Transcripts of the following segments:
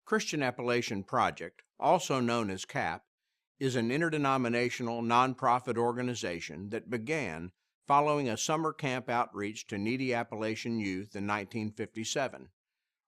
Christian-Appalachian-Project, also known as CAP, is an interdenominational nonprofit organization that began following a summer camp outreach to needy Appalachian youth in 1957.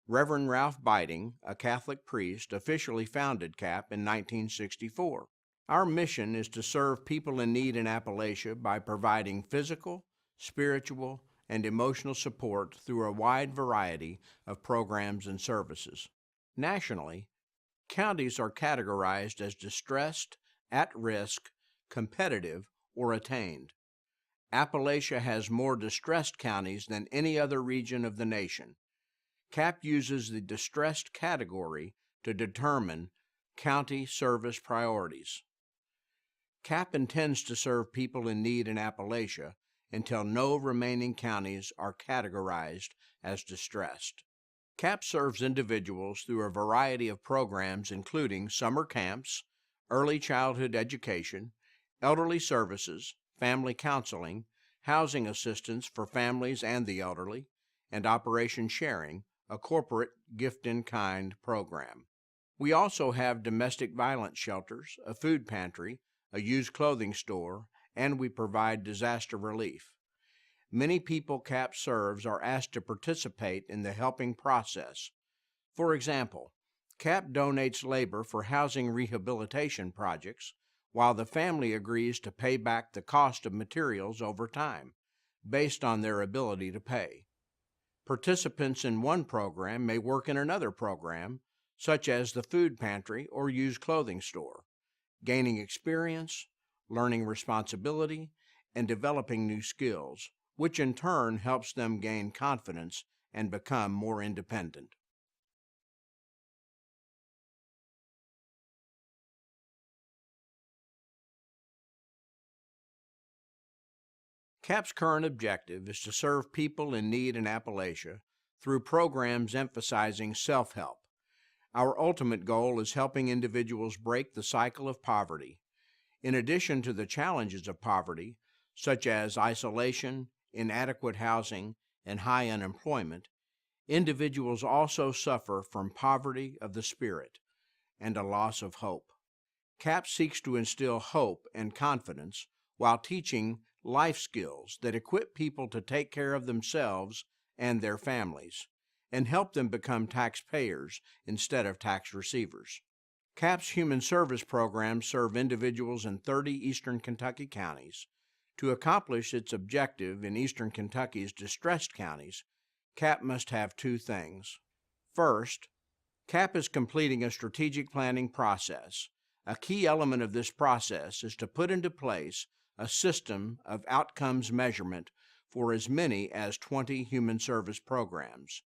Reverend Ralph Biding, a Catholic priest, officially founded CAP in 1964. Our mission is to serve people in need in Appalachia by providing physical, spiritual, and emotional support through a wide variety of programs and services. Nationally, counties are categorized as distressed, at-risk, competitive, or attained. Appalachia has more distressed counties than any other region of the nation. CAP uses the distressed category to determine county service priorities. CAP intends to serve people in need in Appalachia until no remaining counties are categorized as distressed. CAP serves individuals through a variety of programs including summer camps, early childhood education, elderly services, family counseling, housing assistance for families and the elderly, and Operation Sharing, a corporate gift-in-kind program. We also have domestic violence shelters, a food pantry, a used clothing store, and we provide disaster relief. Many people CAP serves are asked to participate in the helping process. For example, CAP donates labor for housing rehabilitation projects, while the family agrees to pay back the cost of materials over time, based on their ability to pay. Participants in one program may work in another program, such as the food pantry or used clothing store, gaining experience, learning responsibility, and developing new skills, which in turn helps them gain confidence and become more independent. CAP's current objective is to serve people in need in Appalachia through programs emphasizing self-help. Our ultimate goal is helping individuals break the cycle of poverty. In addition to the challenges of poverty, such as isolation, inadequate housing, and high unemployment, individuals also suffer from poverty of the spirit and a loss of hope. CAP seeks to instill hope and confidence while teaching life skills that equip people to take care of themselves and their families, and help them become taxpayers instead of tax receivers. CAP's human service programs serve individuals in 30 eastern Kentucky counties. To accomplish its objective in eastern Kentucky's distressed counties, CAP must have two things. First, CAP is completing a strategic planning process. A key element of this process is to put into place a system of outcomes measurement for as many as 20 human service programs.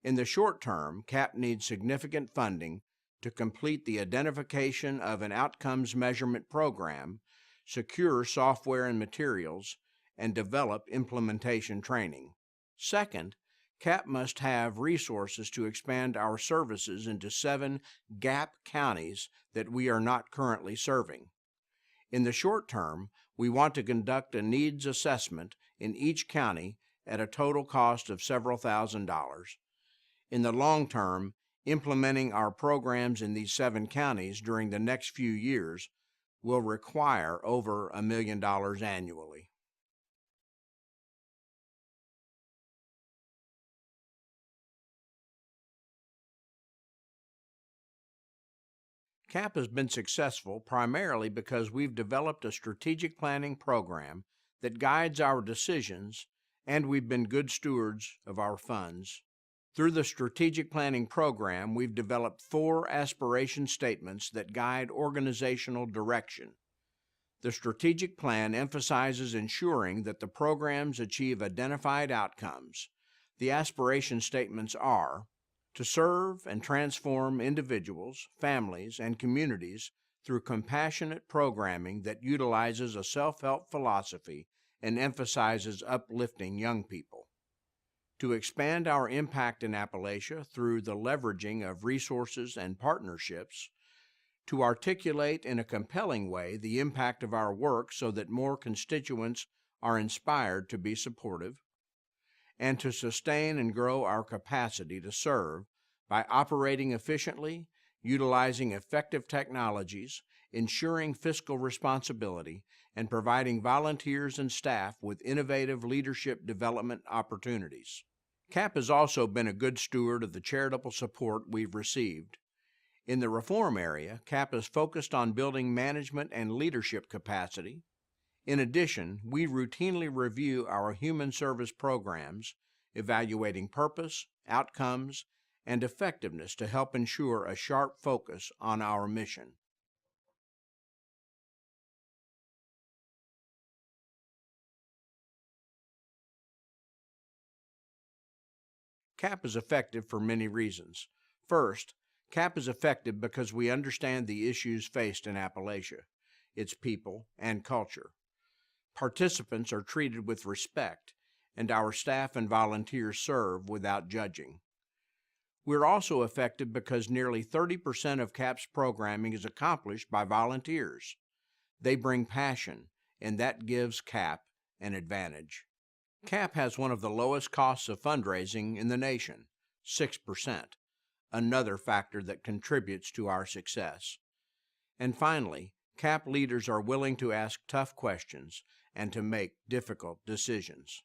In the short term, CAP needs significant funding to complete the identification of an outcomes measurement program, secure software and materials, and develop implementation training. Second, CAP must have resources to expand our services into 7 GAP counties that we are not currently serving. In the short term, we want to conduct a needs assessment in each county at a total cost of several $1,000s. In the long term, implementing our programs in these 7 counties during the next few years will require over $1 million annually. CAP has been successful primarily because we've developed a strategic planning program that guides our decisions, and we've been good stewards of our funds. Through the strategic planning program, we've developed 4 aspiration statements that guide organizational direction. The strategic plan emphasizes ensuring that the programs achieve identified outcomes. The aspiration statements are to serve and transform individuals, families, and communities through compassionate programming that utilizes a self-help philosophy and emphasizes uplifting young people. To expand our impact in Appalachia through the leveraging of resources and partnerships, to articulate in a compelling way the impact of our work so that more constituents are inspired to be supportive, and to sustain and grow our capacity to serve by operating efficiently, utilizing effective technologies, ensuring fiscal responsibility, and providing volunteers and staff with innovative leadership development opportunities. CAP has also been a good steward of the charitable support we've received. In the reform area, CAP is focused on building management and leadership capacity. In addition, we routinely review our human service programs, evaluating purpose, outcomes, and effectiveness to help ensure a sharp focus on our mission. CAP is effective for many reasons. First, CAP is effective because we understand the issues faced in Appalachia, its people, and culture. Participants are treated with respect, and our staff and volunteers serve without judging. We're also effective because nearly 30% of CAP's programming is accomplished by volunteers. They bring passion, and that gives CAP an advantage. CAP has one of the lowest costs of fundraising in the nation, 6%, another factor that contributes to our success. And finally, CAP leaders are willing to ask tough questions and to make difficult decisions.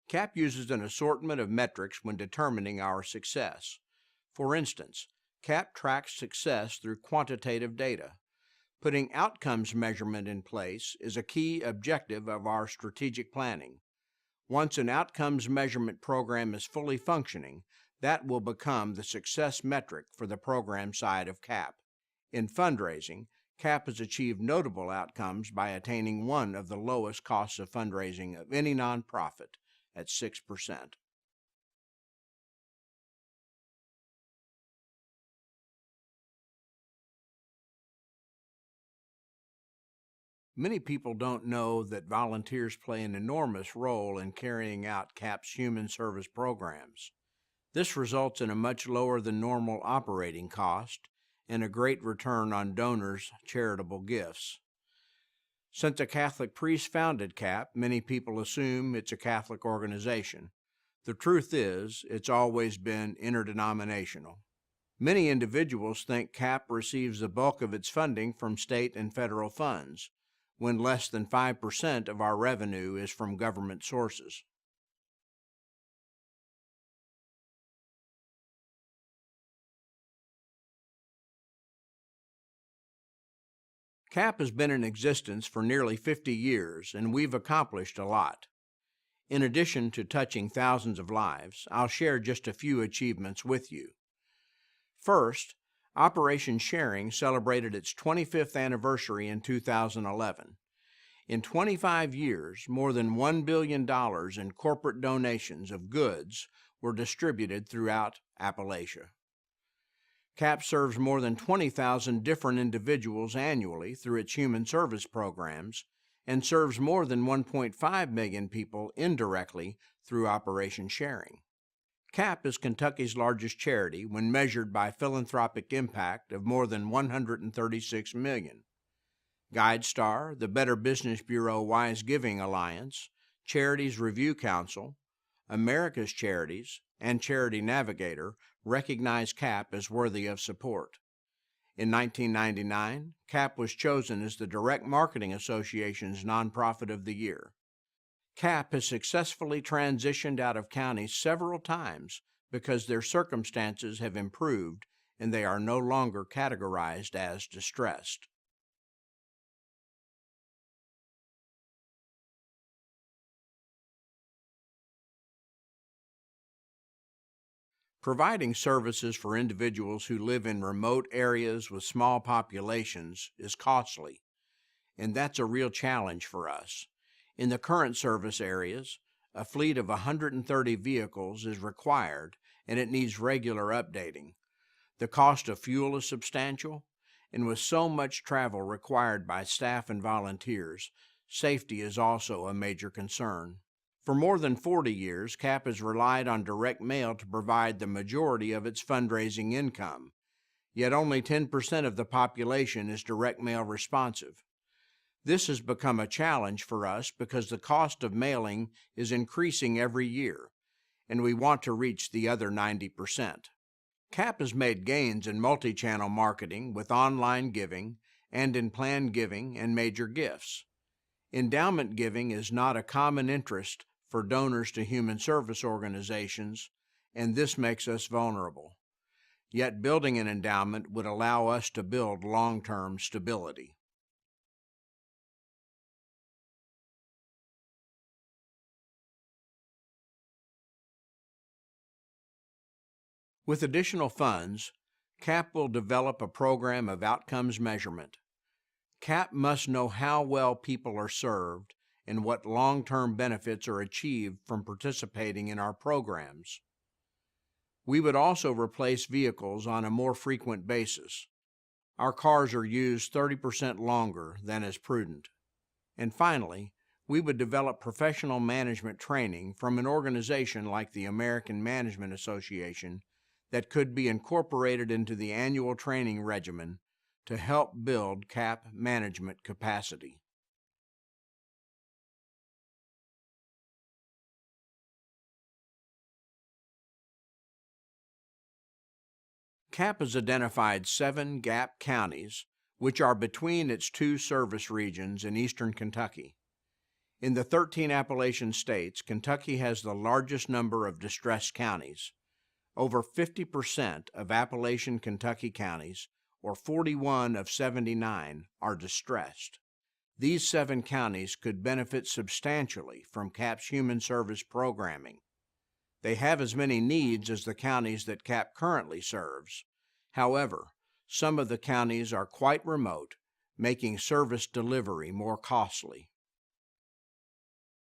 CAP uses an assortment of metrics when determining our success. For instance, CAP tracks success through quantitative data. Putting outcomes measurement in place is a key objective of our strategic planning. Once an outcomes measurement program is fully functioning, that will become the success metric for the program side of CAP. In fundraising, CAP has achieved notable outcomes by attaining one of the lowest costs of fundraising of any nonprofit at 6%. Many people don't know that volunteers play an enormous role in carrying out CAP's human service programs. This results in a much lower than normal operating cost and a great return on donors' charitable gifts. Since a Catholic priest founded CAP, many people assume it's a Catholic organization. The truth is, it's always been interdenominational. Many individuals think CAP receives the bulk of its funding from state and federal funds, when less than 5% of our revenue is from government sources. CAP has been in existence for nearly 50 years, and we've accomplished a lot. In addition to touching thousands of lives, I'll share just a few achievements with you. First, Operation Sharing celebrated its 25th anniversary in 2011. In 25 years, more than $1 billion in corporate donations of goods were distributed throughout Appalachia. CAP serves more than 20,000 different individuals annually through its human service programs and serves more than 1.5 million people indirectly through Operation Sharing. CAP is Kentucky's largest charity when measured by philanthropic impact of more than $136 million. GuideStar, the Better Business Bureau Wise Giving Alliance, Charities Review Council, America's Charities, and Charity Navigator recognize CAP as worthy of support. In 1999, CAP was chosen as the Direct Marketing Association's Nonprofit of the Year. CAP has successfully transitioned out of counties several times because their circumstances have improved and they are no longer categorized as distressed. Providing services for individuals who live in remote areas with small populations is costly, and that's a real challenge for us. In the current service areas, a fleet of 130 vehicles is required, and it needs regular updating. The cost of fuel is substantial, and with so much travel required by staff and volunteers, safety is also a major concern. For more than 40 years, CAP has relied on direct mail to provide the majority of its fundraising income, yet only 10% of the population is direct mail responsive. This has become a challenge for us because the cost of mailing is increasing every year, and we want to reach the other 90%. CAP has made gains in multi-channel marketing with online giving and in planned giving and major gifts. Endowment giving is not a common interest for donors to human service organizations, and this makes us vulnerable. Yet building an endowment would allow us to build long-term stability. With additional funds, CAP will develop a program of outcomes measurement. CAP must know how well people are served and what long-term benefits are achieved from participating in our programs. We would also replace vehicles on a more frequent basis. Our cars are used 30% longer than is prudent. And finally, we would develop professional management training from an organization like the American Management Association that could be incorporated into the annual training regimen to help build CAP management capacity. CAP has identified 7 GAP counties, which are between its 2 service regions in eastern Kentucky. In the 13 Appalachian states, Kentucky has the largest number of distressed counties. Over 50% of Appalachian Kentucky counties, or 41 of 79, are distressed. These 7 counties could benefit substantially from CAP's human service programming. They have as many needs as the counties that CAP currently serves. However, some of the counties are quite remote, making service delivery more costly.